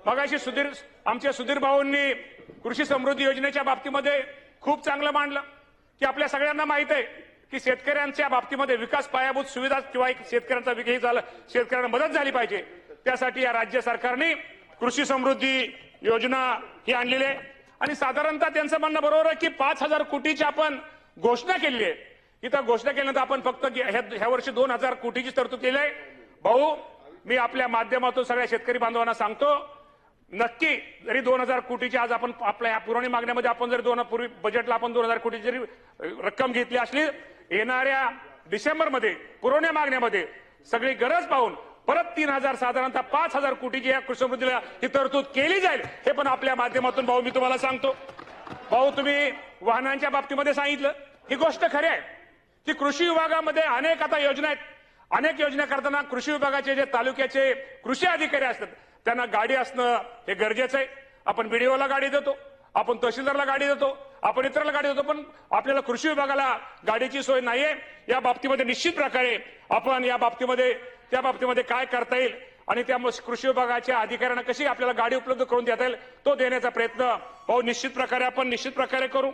मगाशी आमच्या सुधीर भाऊंनी कृषी समृद्धी योजनेच्या बाबतीमध्ये खूप चांगलं मांडलं की आपल्या सगळ्यांना माहित आहे की शेतकऱ्यांच्या बाबतीमध्ये विकास पायाभूत सुविधा किंवा एक शेतकऱ्यांचा विकास झाला, शेतकऱ्यांना मदत झाली पाहिजे, त्यासाठी या राज्य सरकारने कृषी समृद्धी योजना ही आणलेली आहे। आणि साधारणतः त्यांचं म्हणणं बरोबर आहे की 5,000 कोटीची आपण घोषणा केली आहे। इथं घोषणा केल्यानंतर आपण फक्त ह्या वर्षी 2,000 कोटीची तरतूद केली आहे। भाऊ, मी आपल्या माध्यमातून सगळ्या शेतकरी बांधवांना सांगतो, नक्की जरी 2,000 कोटीची आज आपण आपल्या पुरवणी मागण्यामध्ये आपण जरी पूर्वी बजेटला आपण 2,000 कोटीची जरी रक्कम घेतली असली, येणाऱ्या डिसेंबरमध्ये पुरवण्या मागण्यामध्ये सगळी गरज पाहून परत 3,000 साधारणतः 5,000 कोटीची या कृषी समृद्धीला ही तरतूद केली जाईल, हे पण आपल्या माध्यमातून भाऊ मी तुम्हाला सांगतो। भाऊ, तुम्ही वाहनांच्या बाबतीमध्ये सांगितलं, ही गोष्ट खरी आहे की कृषी विभागामध्ये अनेक आता योजना आहेत। अनेक योजना करताना कृषी विभागाचे जे तालुक्याचे कृषी अधिकारी असतात त्यांना गाडी असणं हे गरजेचं आहे। आपण बीडीओला गाडी देतो, आपण तहसीलदारला गाडी देतो, आपण इतरांना गाडी देतो, पण आपल्याला कृषी विभागाला गाडीची सोय नाहीये। या बाबतीमध्ये निश्चित प्रकारे आपण त्या बाबतीमध्ये काय करता येईल आणि त्यामुळे कृषी विभागाच्या अधिकाऱ्यांना कशी आपल्याला गाडी उपलब्ध करून देता येईल तो देण्याचा प्रयत्न भाऊ निश्चित प्रकारे करू।